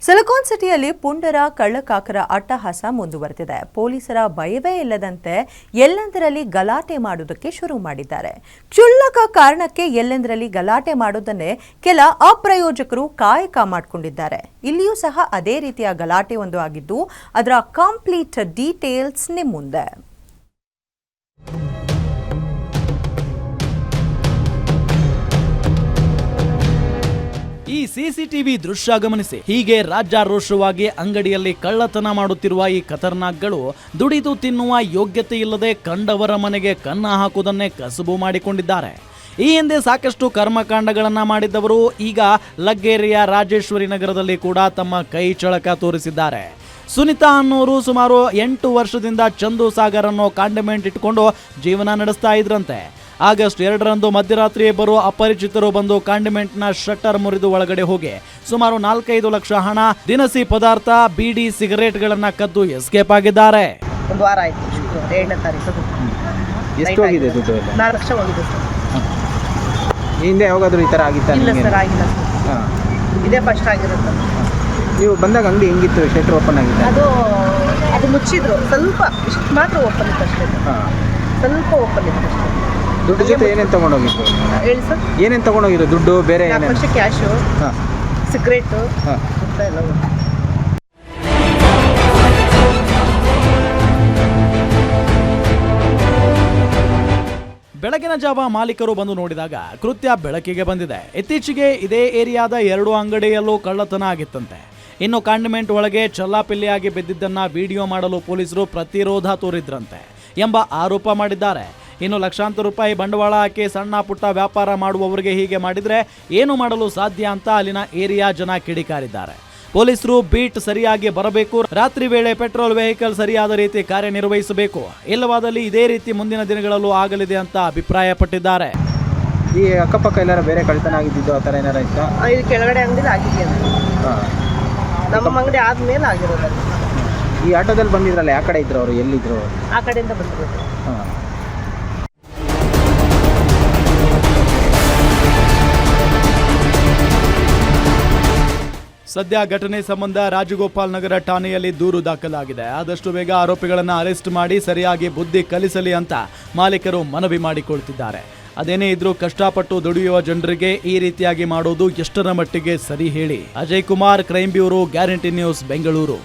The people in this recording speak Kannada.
ಸಿಲಿಕಾನ್ ಸಿಟಿಯಲ್ಲಿ ಪುಂಡರ ಕಳ್ಳಕಾಕರ ಅಟ್ಟಹಾಸ ಮುಂದುವರೆದಿದೆ. ಪೊಲೀಸರ ಭಯವೇ ಇಲ್ಲದಂತೆ ಎಲ್ಲೆಂದರಲ್ಲಿ ಗಲಾಟೆ ಮಾಡುವುದಕ್ಕೆ ಶುರು ಮಾಡಿದ್ದಾರೆ. ಕ್ಷುಲ್ಲಕ ಕಾರಣಕ್ಕೆ ಎಲ್ಲೆಂದರಲ್ಲಿ ಗಲಾಟೆ ಮಾಡುವುದನ್ನೇ ಕೆಲ ಅಪ್ರಯೋಜಕರು ಕಾಯಕ ಮಾಡಿಕೊಂಡಿದ್ದಾರೆ. ಇಲ್ಲಿಯೂ ಸಹ ಅದೇ ರೀತಿಯ ಗಲಾಟೆ ಒಂದು ಆಗಿದ್ದು, ಅದರ ಕಂಪ್ಲೀಟ್ ಡೀಟೇಲ್ಸ್ ನಿಮ್ಮ ಮುಂದೆ. ಈ ಸಿಸಿಟಿವಿ ದೃಶ್ಯ ಗಮನಿಸಿ. ಹೀಗೆ ರಾಜ್ಯಾರೋಷವಾಗಿ ಅಂಗಡಿಯಲ್ಲಿ ಕಳ್ಳತನ ಮಾಡುತ್ತಿರುವ ಈ ಖತರ್ನಾಕ್ಗಳು ದುಡಿದು ತಿನ್ನುವ ಯೋಗ್ಯತೆ ಇಲ್ಲದೆ ಕಂಡವರ ಮನೆಗೆ ಕನ್ನ ಹಾಕುವುದನ್ನೇ ಕಸುಬು ಮಾಡಿಕೊಂಡಿದ್ದಾರೆ. ಈ ಹಿಂದೆ ಸಾಕಷ್ಟು ಕರ್ಮಕಾಂಡಗಳನ್ನ ಮಾಡಿದ್ದವರು ಈಗ ಲಗ್ಗೆರೆಯ ರಾಜೇಶ್ವರಿ ನಗರದಲ್ಲಿ ಕೂಡ ತಮ್ಮ ಕೈ ಚಳಕ ತೋರಿಸಿದ್ದಾರೆ. ಸುನಿತಾ ಅನ್ನೋರು ಸುಮಾರು 8 ವರ್ಷದಿಂದ ಚಂದು ಸಾಗರ್ ಅನ್ನೋ ಕಾಂಡಿಮೆಂಟ್ ಇಟ್ಕೊಂಡು ಜೀವನ ನಡೆಸ್ತಾ ಇದ್ರಂತೆ. ಆಗಸ್ಟ್ 2ರಂದು ಮಧ್ಯರಾತ್ರಿ ಇಬ್ಬರು ಅಪರಿಚಿತರು ಬಂದು ಕಾಂಡಿಮೆಂಟ್ನ ಶಟ್ಟರ್ ಮುರಿದು ಒಳಗಡೆ ಹೋಗಿ ಸುಮಾರು 4-5 ಲಕ್ಷ ಹಣ, ದಿನಸಿ ಪದಾರ್ಥ, ಬೀಡಿ, ಸಿಗರೇಟ್ಗಳನ್ನ ಕದ್ದು ಎಸ್ಕೇಪ್ ಆಗಿದ್ದಾರೆ. ಒಂದು ವಾರ ಆಯ್ತು, 2ನೇ ತಾರೀಕು. ಎಷ್ಟು ಹೋಗಿದೆ ದುಡ್ಡು? 4 ಲಕ್ಷ ಹೋಗಿದೆ ಸರ್. ಹಿಂದೆ ಯಾವಾಗಾದ್ರೂ ಈ ಥರ ಆಗಿತ್ತಾ? ಇಲ್ಲ ಸರ್, ಆಗಿಲ್ಲ ಸರ್. ಇದೇ ಫಸ್ಟ್ ಆಗಿರುತ್ತೆ. ನೀವು ಬಂದಾಗ ಅಂಗಡಿ ಹೆಂಗಿತ್ತು? ಶೆಟ್ರ್ ಓಪನ್ ಆಗಿತ್ತು? ಅದು ಮುಚ್ಚಿದ್ರು, ಸ್ವಲ್ಪ ಇಷ್ಟು ಮಾತ್ರ ಓಪನ್ ಇತ್ತು ಅಷ್ಟೇ. ಸ್ವಲ್ಪ ಓಪನ್ ಇತ್ತು ಅಷ್ಟೇ. ದುಡ್ಡು ಜೊತೆ ಏನೇನು ತೊಗೊಂಡೋಗಿತ್ತು? ಹೇಳಿ ಸರ್. ಏನೇನು ತೊಗೊಂಡೋಗಿದ್ದು? ದುಡ್ಡು ಬೇರೆ 4 ಲಕ್ಷ ಕ್ಯಾಶು, ಸಿಗರೇಟು ಅಂತ ಎಲ್ಲ. ಬೆಳಗಿನ ಜಾವ ಮಾಲೀಕರು ಬಂದು ನೋಡಿದಾಗ ಕೃತ್ಯ ಬೆಳಕಿಗೆ ಬಂದಿದೆ. ಇತ್ತೀಚೆಗೆ ಇದೇ ಏರಿಯಾದ 2 ಅಂಗಡಿಯಲ್ಲೂ ಕಳ್ಳತನ ಆಗಿತ್ತಂತೆ. ಇನ್ನು ಕಾಂಡಿಮೆಂಟ್ ಒಳಗೆ ಚಲ್ಲಾಪಿಲ್ಲಿಯಾಗಿ ಬಿದ್ದಿದ್ದನ್ನ ವಿಡಿಯೋ ಮಾಡಲು ಪೊಲೀಸರು ಪ್ರತಿರೋಧ ತೋರಿದ್ರಂತೆ ಎಂಬ ಆರೋಪ ಮಾಡಿದ್ದಾರೆ. ಇನ್ನು ಲಕ್ಷಾಂತರ ರೂಪಾಯಿ ಬಂಡವಾಳ ಹಾಕಿ ಸಣ್ಣ ಪುಟ್ಟ ವ್ಯಾಪಾರ ಮಾಡುವವರಿಗೆ ಹೀಗೆ ಮಾಡಿದ್ರೆ ಏನು ಮಾಡಲು ಸಾಧ್ಯ ಅಂತ ಅಲ್ಲಿನ ಏರಿಯಾ ಜನ ಕಿಡಿಕಾರಿದ್ದಾರೆ. ಪೊಲೀಸರು ಬೀಟ್ ಸರಿಯಾಗಿ ಬರಬೇಕು, ರಾತ್ರಿ ವೇಳೆ ಪೆಟ್ರೋಲ್ ವೆಹಿಕಲ್ ಸರಿಯಾದ ರೀತಿ ಕಾರ್ಯನಿರ್ವಹಿಸಬೇಕು, ಇಲ್ಲವಾದಲ್ಲಿ ಇದೇ ರೀತಿ ಮುಂದಿನ ದಿನಗಳಲ್ಲೂ ಆಗಲಿದೆ ಅಂತ ಅಭಿಪ್ರಾಯಪಟ್ಟಿದ್ದಾರೆ. ಈ ಅಕ್ಕಪಕ್ಕ ಎಲ್ಲಾರ ಬೇರೆ ಕಳ್ಳತನ ಆಗಿದ್ದು ಆ ಥರ ಏನಾರ ಇತ್ತಾ? ಇಲ್ಲಿ ಕೆಳಗಡೆ ಅಂಗಡಿ ಆಗಿದೆಯಾ? ನಮ್ಮ ಅಂಗಡಿ ಆದ್ಮೇಲೆ ಆಗಿರೋದು. ಈ ಆಟೋದಲ್ಲಿ ಬಂದಿದ್ರಲ್ಲ, ಯಾವ ಕಡೆ ಇದ್ರು ಅವರು? ಎಲ್ಲಿದ್ರು? ಆ ಕಡೆಯಿಂದ ಬಂದಿರೋದು. ಸದ್ಯ ಘಟನೆ ಸಂಬಂಧ ರಾಜಗೋಪಾಲ್ ನಗರ ಠಾಣೆಯಲ್ಲಿ ದೂರು ದಾಖಲಾಗಿದೆ. ಆದಷ್ಟು ಬೇಗ ಆರೋಪಿಗಳನ್ನು ಅರೆಸ್ಟ್ ಮಾಡಿ ಸರಿಯಾಗಿ ಬುದ್ಧಿ ಕಲಿಸಲಿ ಅಂತ ಮಾಲೀಕರು ಮನವಿ ಮಾಡಿಕೊಳ್ತಿದ್ದಾರೆ. ಅದೇನೇ ಇದ್ರೂ ಕಷ್ಟಪಟ್ಟು ದುಡಿಯುವ ಜನರಿಗೆ ಈ ರೀತಿಯಾಗಿ ಮಾಡೋದು ಎಷ್ಟರ ಮಟ್ಟಿಗೆ ಸರಿ ಹೇಳಿ? Ajay Kumar, crime bureau, guarantee news, Bengaluru.